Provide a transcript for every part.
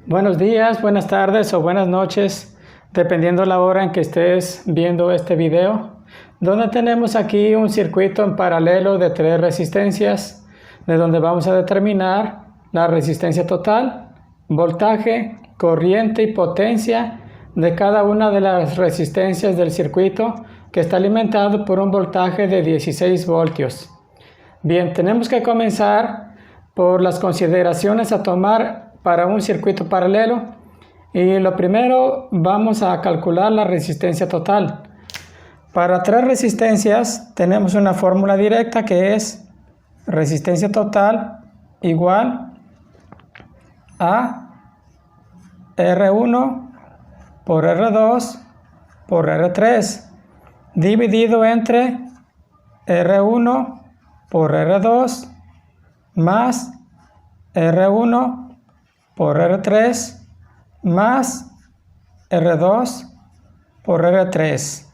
Buenos días, buenas tardes o buenas noches, dependiendo la hora en que estés viendo este video, donde tenemos aquí un circuito en paralelo de 3 resistencias, de donde vamos a determinar la resistencia total, voltaje, corriente y potencia de cada una de las resistencias del circuito, que está alimentado por un voltaje de 16 voltios. Bien, tenemos que comenzar por las consideraciones a tomar para un circuito paralelo, y lo primero vamos a calcular la resistencia total. Para 3 resistencias tenemos una fórmula directa que es resistencia total igual a R1 por R2 por R3 dividido entre R1 por R2 más R1 por R3 más R2 por R3.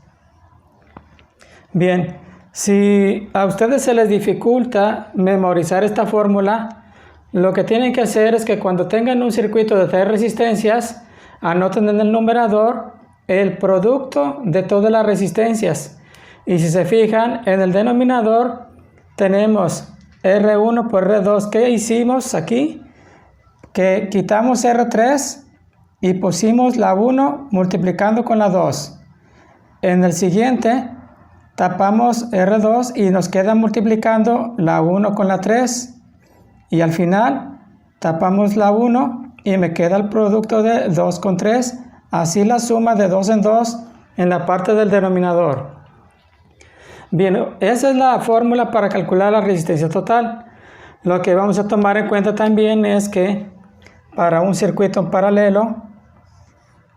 Bien, si a ustedes se les dificulta memorizar esta fórmula, lo que tienen que hacer es que cuando tengan un circuito de 3 resistencias, anoten en el numerador el producto de todas las resistencias. Y si se fijan, en el denominador tenemos R1 por R2. ¿Qué hicimos aquí? Que quitamos R3 y pusimos la 1 multiplicando con la 2. En el siguiente tapamos R2 y nos queda multiplicando la 1 con la 3. Y al final tapamos la 1 y me queda el producto de 2 con 3. Así la suma de 2 en 2 en la parte del denominador. Bien, esa es la fórmula para calcular la resistencia total. Lo que vamos a tomar en cuenta también es que para un circuito en paralelo,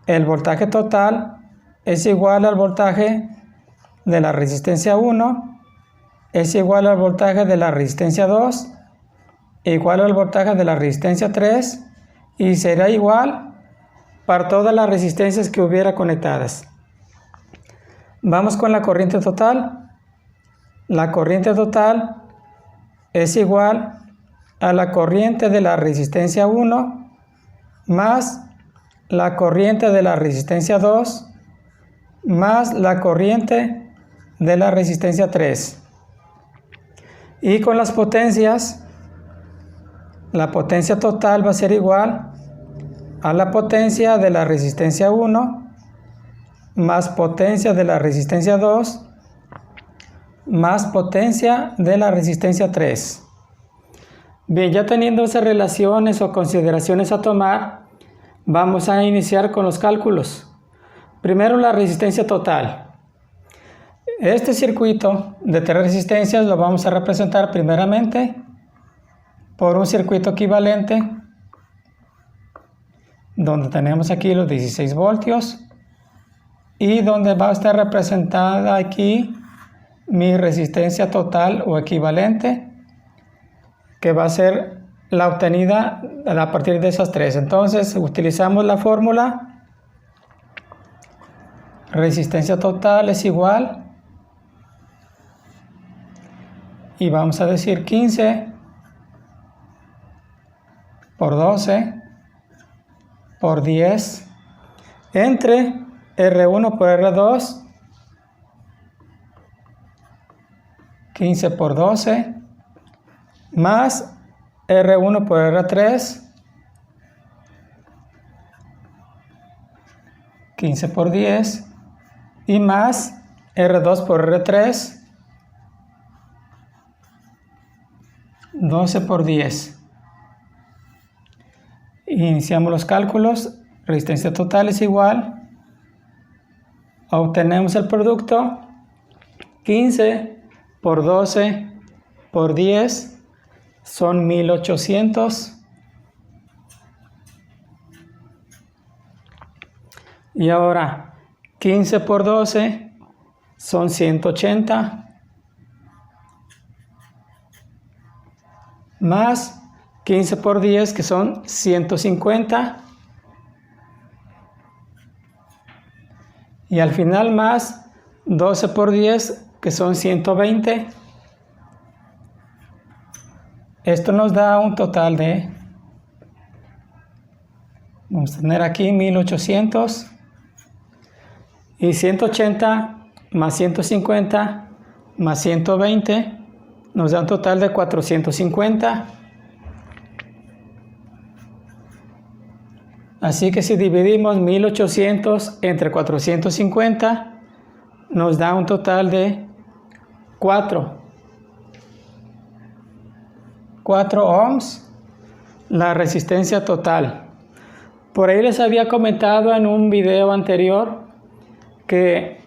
el voltaje total es igual al voltaje de la resistencia 1, es igual al voltaje de la resistencia 2, igual al voltaje de la resistencia 3, y será igual para todas las resistencias que hubiera conectadas. Vamos con la corriente total. La corriente total es igual a la corriente de la resistencia 1 más la corriente de la resistencia 2 más la corriente de la resistencia 3. Y con las potencias, la potencia total va a ser igual a la potencia de la resistencia 1 más potencia de la resistencia 2 más potencia de la resistencia 3. Bien, ya teniendo esas relaciones o consideraciones a tomar, vamos a iniciar con los cálculos. Primero, la resistencia total. Este circuito de 3 resistencias lo vamos a representar primeramente por un circuito equivalente, donde tenemos aquí los 16 voltios y donde va a estar representada aquí mi resistencia total o equivalente, que va a ser la obtenida a partir de esas 3. Entonces utilizamos la fórmula resistencia total es igual, y vamos a decir 15 por 12 por 10 entre R1 por R2, 15 por 12 más R1 por R3, 15 por 10, y más R2 por R3, 12 por 10. Iniciamos los cálculos. Resistencia total es igual, obtenemos el producto 15 por 12 por 10 son 1800, y ahora 15 por 12 son 180, más 15 por 10 que son 150, y al final más 12 por 10 que son 120. Esto nos da un total de Vamos a tener aquí 1800 y 180 más 150 más 120 nos da un total de 450. Así que si dividimos 1800 entre 450 nos da un total de 4 ohms la resistencia total. Por ahí les había comentado en un video anterior que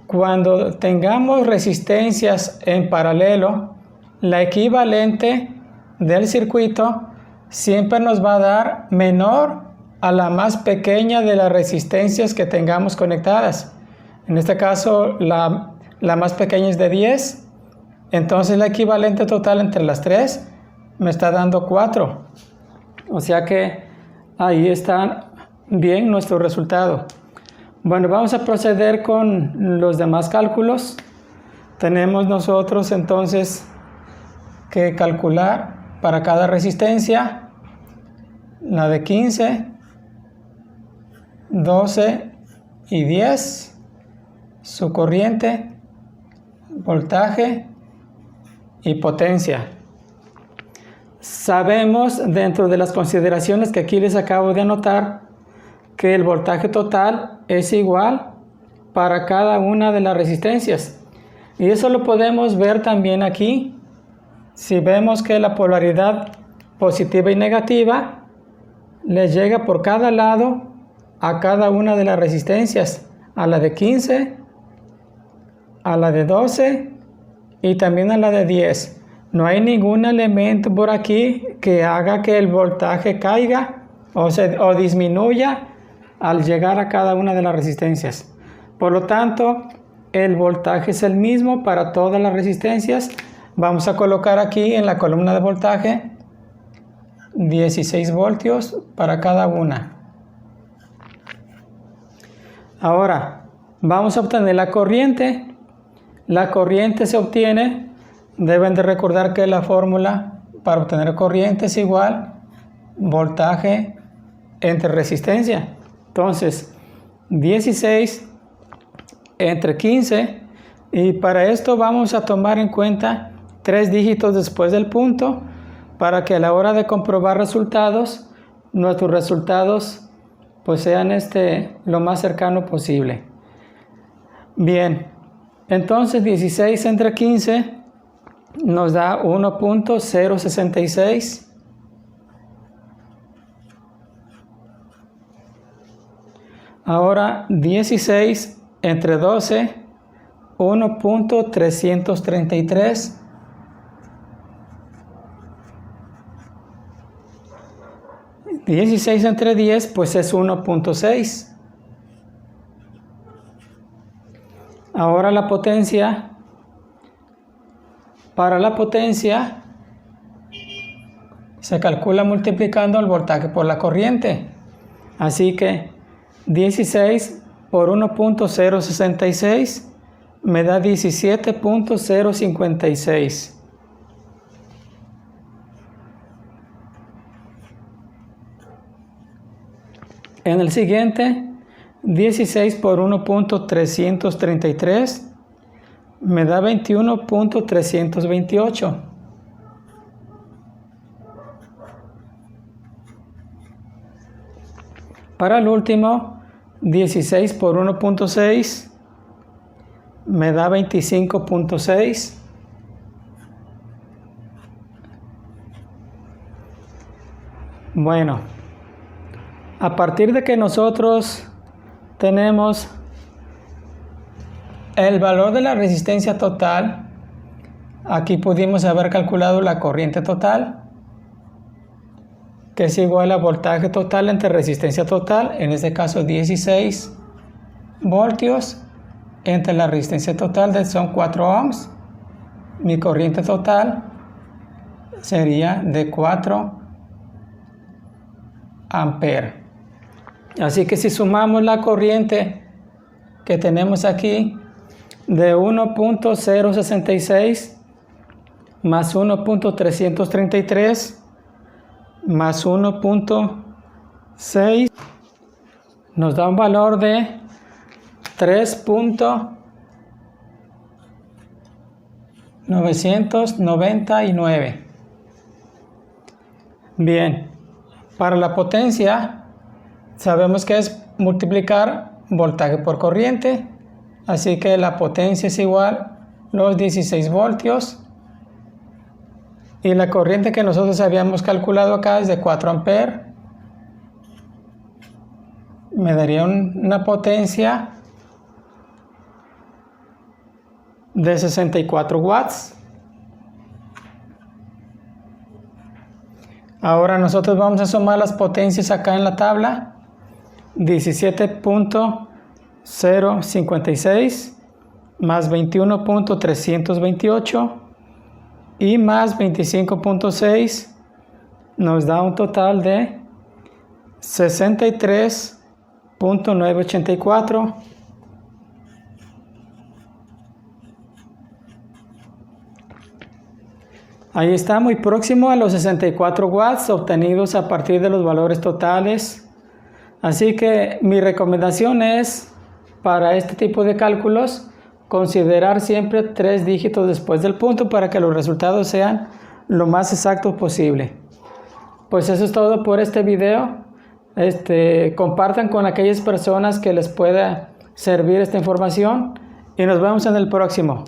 cuando tengamos resistencias en paralelo, la equivalente del circuito siempre nos va a dar menor a la más pequeña de las resistencias que tengamos conectadas. En este caso la más pequeña es de 10, entonces la equivalente total entre las tres me está dando 4. O sea que ahí está bien nuestro resultado. Bueno, vamos a proceder con los demás cálculos. Tenemos nosotros entonces que calcular para cada resistencia la de 15, 12 y 10, su corriente, voltaje y potencia. Sabemos dentro de las consideraciones que aquí les acabo de anotar que el voltaje total es igual para cada una de las resistencias. Y eso lo podemos ver también aquí. Si vemos que la polaridad positiva y negativa le llega por cada lado a cada una de las resistencias, a la de 15, a la de 12 y también a la de 10. No hay ningún elemento por aquí que haga que el voltaje caiga o disminuya al llegar a cada una de las resistencias. Por lo tanto, el voltaje es el mismo para todas las resistencias. Vamos a colocar aquí en la columna de voltaje 16 voltios para cada una. Ahora, vamos a obtener la corriente. La corriente se obtiene, deben de recordar que la fórmula para obtener corriente es igual voltaje entre resistencia. Entonces, 16 entre 15, y para esto vamos a tomar en cuenta 3 dígitos después del punto para que a la hora de comprobar resultados, nuestros resultados pues sean lo más cercano posible. Bien, entonces 16 entre 15 nos da 1.066. Ahora 16 entre 12, 1.333. Y 16 entre 10 pues es 1.6. Ahora la potencia. Para la potencia se calcula multiplicando el voltaje por la corriente. Así que 16 por 1.066 me da 17.056. En el siguiente, 16 por 1.333 me da 21.328. Para el último, 16 por 1.6 me da 25.6. Bueno, a partir de que nosotros tenemos el valor de la resistencia total, aquí pudimos haber calculado la corriente total, que es igual a voltaje total entre resistencia total, en este caso 16 voltios, entre la resistencia total son 4 ohms. Mi corriente total sería de 4 amperes. Así que si sumamos la corriente que tenemos aquí de 1.066 más 1.333 más 1.333 6 nos da un valor de 3.999. Bien, para la potencia sabemos que es multiplicar voltaje por corriente, así que la potencia es igual a los 16 voltios y la corriente que nosotros habíamos calculado acá es de 4 amperes. Me daría una potencia de 64 watts. Ahora nosotros vamos a sumar las potencias acá en la tabla. 17.056 más 21.328 y más 25.6 nos da un total de 63.984. Ahí está, muy próximo a los 64 watts obtenidos a partir de los valores totales. Así que mi recomendación es, para este tipo de cálculos, considerar siempre 3 dígitos después del punto para que los resultados sean lo más exactos posible. Pues eso es todo por este video. Compartan con aquellas personas que les pueda servir esta información y nos vemos en el próximo.